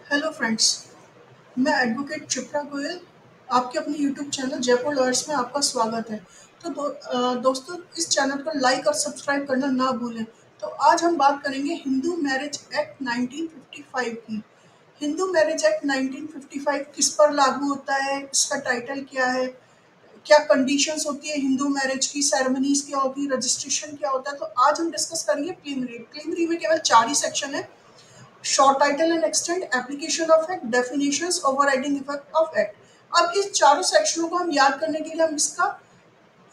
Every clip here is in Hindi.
Hello friends. मैं एडवोकेट चित्रा गोयल आपके अपने यूट्यूब चैनल जयपुर लॉयर्स में आपका स्वागत है। तो दोस्तों, इस चैनल को लाइक और सब्सक्राइब करना ना भूलें। तो आज हम बात करेंगे हिंदू मैरिज एक्ट 1955 की। हिंदू मैरिज एक्ट 1955 किस पर लागू होता है, इसका टाइटल क्या है, क्या कंडीशंस होती है हिंदू मैरिज की, सेरेमनीज क्या होती है, रजिस्ट्रेशन क्या होता है। तो आज हम डिस्कस करेंगे प्रीलिमिनरी। प्रीलिमिनरी में केवल 4 ही सेक्शन है: short title and extent, application of act, definitions, overriding effect of act. अब इस चारों सेक्शनों को हम याद करने के लिए हम इसका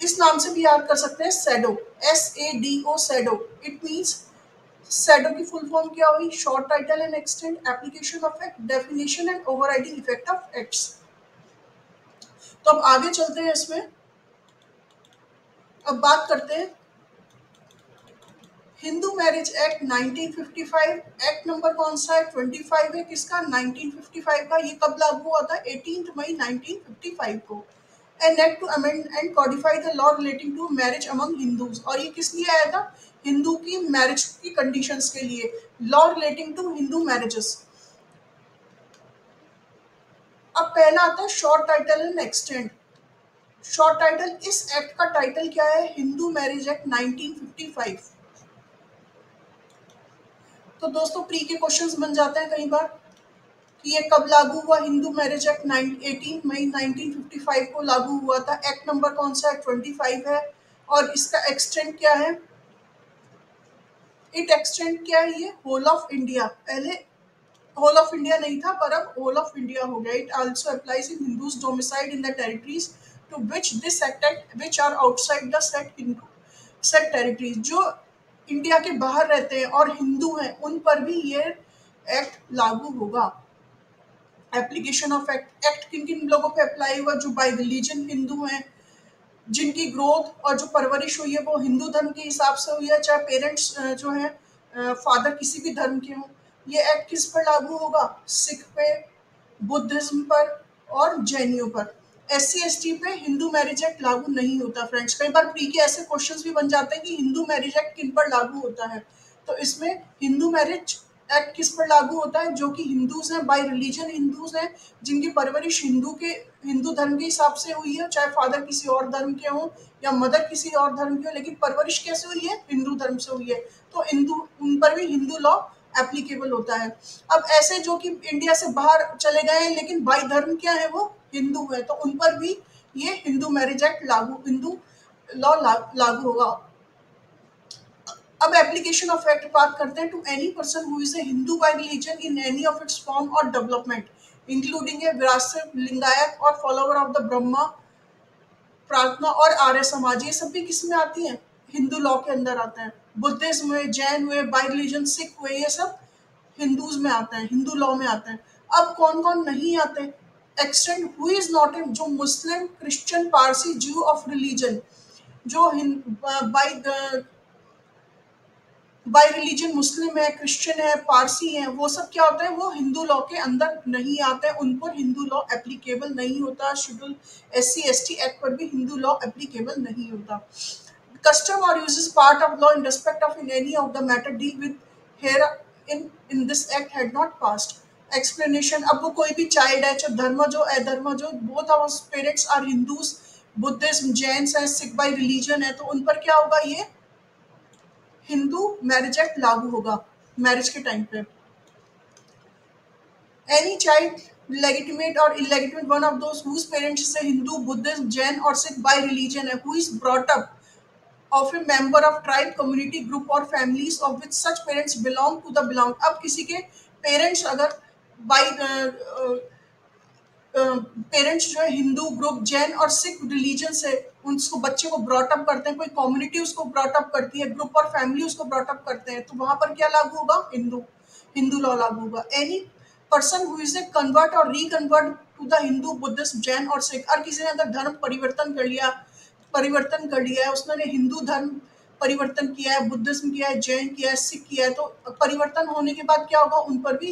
इस नाम से भी याद कर सकते हैं, shadow, SADO, shadow. It means, shadow की फुल फॉर्म क्या हुई? Short title and extent, application of act, definition and overriding effect of acts. तो अब आगे चलते हैं इसमें। अब बात करते हैं Hindu marriage act 1955। Act number कौन सा है? 25 है। किसका? 1955 का। ये कब लागू हुआ था? 18 मई 1955 को। An act to amend and codify the law relating to marriage among Hindus. और ये किस लिए आया था? हिंदू की मैरिज की कंडीशंस के लिए। Law relating to Hindu marriages. अब पहला आता है short title and extend. Short title, इस एक्ट का टाइटल क्या है? Hindu marriage act 1955। तो दोस्तों, प्री के क्वेश्चंस बन जाते हैं कई बार कि ये कब लागू हुआ। हिंदू मैरिज एक्ट 18 मई 1955 को लागू हुआ था। एक्ट नंबर कौन सा है? 25 है। और इसका एक्सटेंट क्या है? इट एक्सटेंट क्या है? ये होल ऑफ इंडिया। पहले होल ऑफ इंडिया नहीं था, पर अब होल ऑफ इंडिया हो गया। It also applies in Hindus domiciled in the territories to which this act which are outside the set Hindu set territories. जो इंडिया के बाहर रहते हैं और हिंदू हैं, उन पर भी ये एक्ट लागू होगा। Application of act. एक्ट किन किन लोगों पे अप्लाई हुआ? जो बाय रिलीजन हिंदू हैं, जिनकी ग्रोथ और जो परवरिश हुई है वो हिंदू धर्म के हिसाब से हुई है, चाहे पेरेंट्स जो है फादर किसी भी धर्म के हों। ये एक्ट किस पर लागू होगा? सिख पे, बुद्धिज्म पर और जैनियों पर। SC ST पे हिंदू मैरिज एक्ट लागू नहीं होता फ्रेंड्स। कई बार प्री के ऐसे क्वेश्चंस भी बन जाते हैं कि हिंदू मैरिज एक्ट किन पर लागू होता है। तो इसमें हिंदू मैरिज एक्ट किस पर लागू होता है? जो कि हिंदूज हैं, बाय रिलीजन हिंदूज हैं, जिनकी परवरिश हिंदू धर्म के हिसाब से हुई है, चाहे फादर किसी और धर्म के हों या मदर किसी और धर्म की हो, लेकिन परवरिश कैसे हुई है? हिंदू धर्म से हुई है। तो हिंदू, उन पर भी हिंदू लॉ एप्लीकेबल होता है। अब ऐसे जो कि इंडिया से बाहर चले गए हैं लेकिन बाई धर्म क्या है? वो हिंदू है, तो उन पर भी ये हिंदू मैरिज एक्ट लागू, हिंदू लॉ लागू होगा। अब एप्लीकेशन ऑफ एक्ट बात करते हैं। To any person who is a Hindu by religion in any of its form और डेवलपमेंट, इंक्लूडिंग ए विरासत, लिंगायत और फॉलोवर ऑफ द ब्रह्मा, प्रार्थना और आर्य समाज। ये सब भी किस में आती हैं? हिंदू लॉ के अंदर आते हैं। बुद्धिज्म हुए, जैन हुए, बाय रिलीजन सिख हुए, ये सब हिंदूज में आते हैं, हिंदू लॉ में आते हैं। अब कौन कौन नहीं आते? Extend who is not in, जो मुस्लिम, क्रिश्चियन, पारसी, ज्यू ऑफ रिलीजन, जो बाय बाय रिलीजन मुस्लिम है, क्रिश्चियन है, पारसी है, वो सब क्या होता है? वो हिंदू लॉ के अंदर नहीं आते हैं, उन पर हिंदू लॉ एप्लीकेबल नहीं होता। शेड्यूल SC ST एक्ट पर भी हिंदू लॉ एप्लीकेबल नहीं होता। Custom or uses part of law in respect of in any of the matter deal with here in this act had not passed. Explanation। अब वो कोई भी चाइल्ड है, चाहे धर्म जो अधर्म जो, both our parents are Hindus, Buddhism, Jain है, सिख बाई रिलीजन है, तो उन पर क्या होगा? ये हिंदू मैरिज एक्ट लागू होगा मैरिज के टाइम पे। Any child, legitimate or illegitimate, one of those whose parents is a Hindu, Buddhist, Jain or Sikh by religion है, who is brought up of a member of tribe, community, group or families of which such parents belong to the belong। अब किसी के पेरेंट्स अगर बाई पेरेंट्स जो है हिंदू ग्रुप, जैन और सिख रिलीजन से, उसको बच्चे को ब्रॉटअप करते हैं, कोई कम्युनिटी उसको ब्रॉटअप करती है, ग्रुप और फैमिली उसको ब्रॉटअप करते हैं, तो वहां पर क्या लागू होगा? हिंदू लॉ लागू होगा। Any person who is a convert और reconvert to the Hindu, Buddhist, Jain और सिख। और किसी ने अगर धर्म परिवर्तन कर लिया है, उसने हिंदू धर्म परिवर्तन किया है, बुद्धिज्म किया है, जैन किया है, सिख किया है, तो परिवर्तन होने के बाद क्या होगा? उन पर भी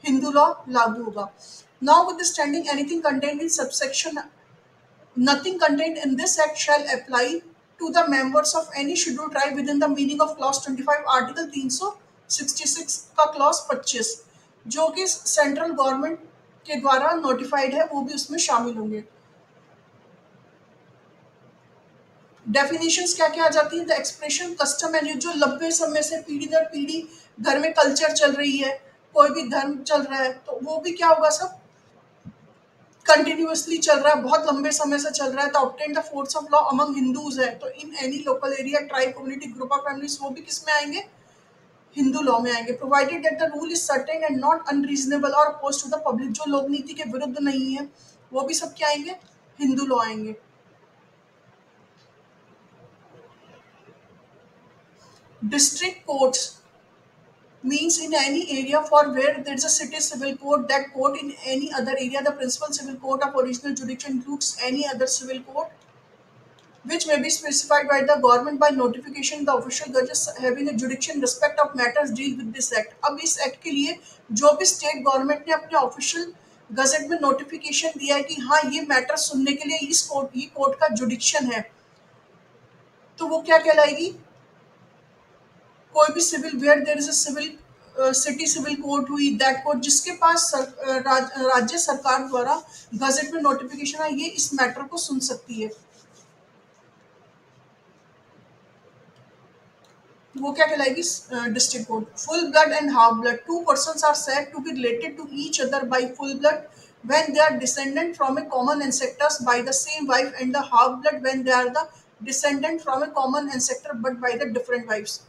हिंदू लॉ लागू होगा। Notwithstanding anything contained in subsection, nothing contained in this act shall apply to the members of any scheduled tribe within the meaning of clause 25 article 366 का clause 25। जो कि सेंट्रल गवर्नमेंट के द्वारा नोटिफाइड है, वो भी उसमें शामिल होंगे। डेफिनेशंस क्या क्या आ जाती है? द एक्सप्रेशन कस्टम एंड जो लंबे समय से पीढ़ी दर पीढ़ी घर में कल्चर चल रही है, कोई भी धर्म चल रहा है, तो वो भी क्या होगा? सब कंटिन्यूअसली चल रहा है, बहुत लंबे समय से चल रहा है। तो obtain the force of law among Hindus है, तो in any local area, tribe, community, group of families, वो भी किस में आएंगे? हिंदू लॉ में आएंगे। Provided that the rule is certain and not unreasonable और अपोज्ड टू द पब्लिक, जो लोक नीति के विरुद्ध नहीं है, वो भी सब क्या आएंगे? हिंदू लॉ आएंगे। District courts means in any area for where there is a city civil court, that court in any other area, the principal civil court of original jurisdiction includes any other civil court which may be specified by the government by notification, the official judges having a jurisdiction in respect of matters deal with this act। अब इस एक्ट के लिए जो भी स्टेट गवर्नमेंट ने अपने ऑफिशियल गजट में नोटिफिकेशन दिया है कि हाँ ये मैटर सुनने के लिए इस कोर्ट, ये कोर्ट का जुडिक्शन है, तो वो क्या कहलाएगी? कोई भी civil where there is a civil city civil court हुई, दैट कोर्ट जिसके पास राज्य सरकार द्वारा गजट में नोटिफिकेशन है, ये इस मैटर को सुन सकती है। वो क्या कहलाएगी? District court. Full blood and half blood, two persons are said to be related to each other by full blood when they are descendant from a common ancestors by the same wife, and the half blood when they are the descendant from a common ancestor but by the different wives।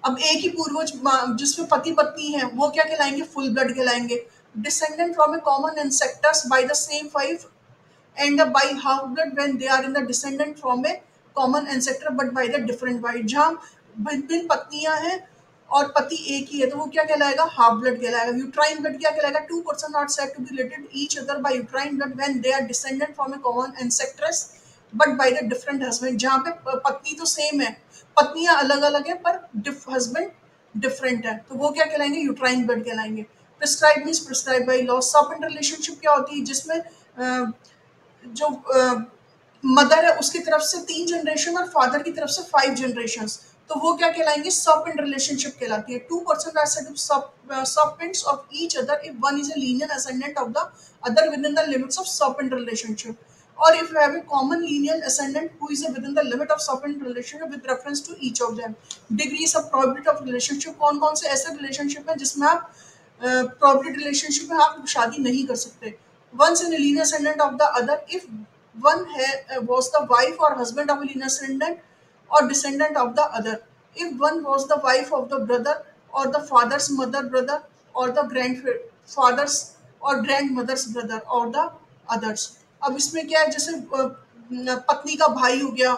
अब एक ही पूर्वज जिसमें पति पत्नी है, वो क्या कहलाएंगे? फुल ब्लड कहलाएंगे। Descendant from a common ancestors by the same wife and by half blood when they are in the descendant from a common ancestor but by the different wife. जहाँ भिन्न भिन्न पत्नियां हैं और पति एक ही है, तो वो क्या कहलाएगा? हाफ ब्लड कहलाएगा। यूट्राइन ब्लड क्या कहलाएगा? Two person not said to be related each other by uterine blood when they are descendant from a common ancestress but by the different husband. जहाँ पे पत्नी तो सेम है, पत्नियां अलग अलग है, पर हस्बैंड डिफरेंट है, तो वो क्या कहलाएंगे? यूट्राइन ब्लड कहलाएंगे। Prescribe means prescribe by law. सॉप रिलेशनशिप क्या होती है? जिसमें जो मदर है उसकी तरफ से 3 जनरेशन और फादर की तरफ से 5 जनरेशन, तो वो क्या कहलाएंगे? सब इन रिलेशनशिप कहलाती है। टू पर्सन आर सेड सबपिंट्स of each other if one is a linear ascendant of the other within the limits of सब इन रिलेशनशिप, और if you have a common lineal ascendant who is within the limit of subordinate relationship with reference to each of them। degrees of probability of relationship, कौन कौन से ऐसे रिलेशनशिप है जिसमें आप probability रिलेशनशिप में आप शादी नहीं कर सकते? once in a linear ascendant of the other if one was the wife or husband of a linear ascendant or descendant of the other, if one was the wife of the brother or the father's mother brother or the grandfather's or grandmother's brother or the others। अब इसमें क्या है? जैसे पत्नी का भाई हो गया,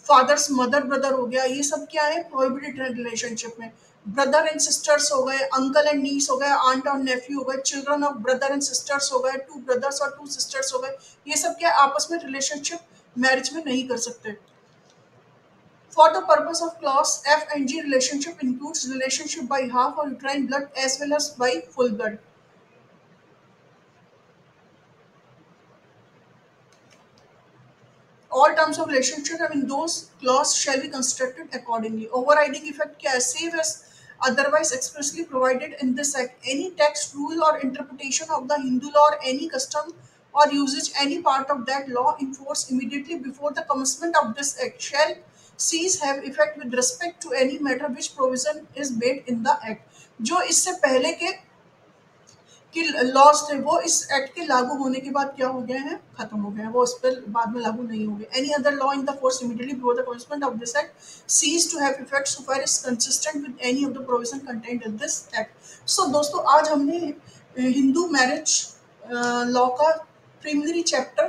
फादर्स मदर ब्रदर हो गया, ये सब क्या है? प्रोहिबिटेड रिलेशनशिप में। ब्रदर एंड सिस्टर्स हो गए, अंकल एंड नीस हो गए, आंट और नेफ्यू हो गए, children of brother and sisters हो गए, टू ब्रदर्स और टू सिस्टर्स हो गए, ये सब क्या आपस में रिलेशनशिप मैरिज में नहीं कर सकते। For the purpose of clause F and G, relationship includes relationship by half or uterine blood as well as by full blood। All terms of relationship in those clause shall be constructed accordingly। Overriding effect क्या है? Save as otherwise expressly provided in this act, any text, rule or interpretation of the Hindu law or any custom or usage any part of that law in force immediately before the commencement of this act shall cease have effect with respect to any matter which provision is made in the act। जो इससे पहले के कि लॉज थे वो इस एक्ट के लागू होने के बाद क्या हो गए हैं? खत्म हो गए हैं, वो उस पर बाद में लागू नहीं होंगे। Any other law in the force immediately before the commencement of this act cease to have effect so far is consistent with any of the provision contained in this act. So दोस्तों, आज हमने हिंदू मैरिज लॉ का प्रीलिमिनरी चैप्टर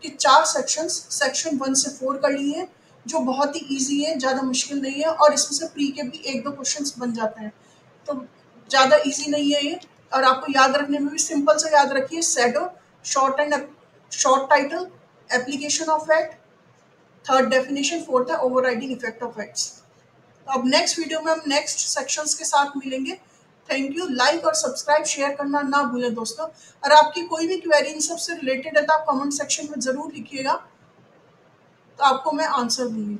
के 4 सेक्शंस सेक्शन 1 से 4 कर लिए हैं, जो बहुत ही ईजी है, ज़्यादा मुश्किल नहीं है, और इसमें से प्री के भी 1-2 क्वेश्चंस बन जाते हैं, तो ज़्यादा ईजी नहीं है ये। और आपको याद रखने में भी सिंपल से याद रखिए, shadow, short title, application of act, third definition, fourth है ओवरराइडिंग इफेक्ट ऑफ एक्ट्स। अब नेक्स्ट वीडियो में हम नेक्स्ट सेक्शंस के साथ मिलेंगे। Thank you. लाइक और सब्सक्राइब शेयर करना ना भूलें दोस्तों। और आपकी कोई भी क्वेरी इन सबसे रिलेटेड है तो आप कमेंट सेक्शन में ज़रूर लिखिएगा, तो आपको मैं आंसर दूंगी।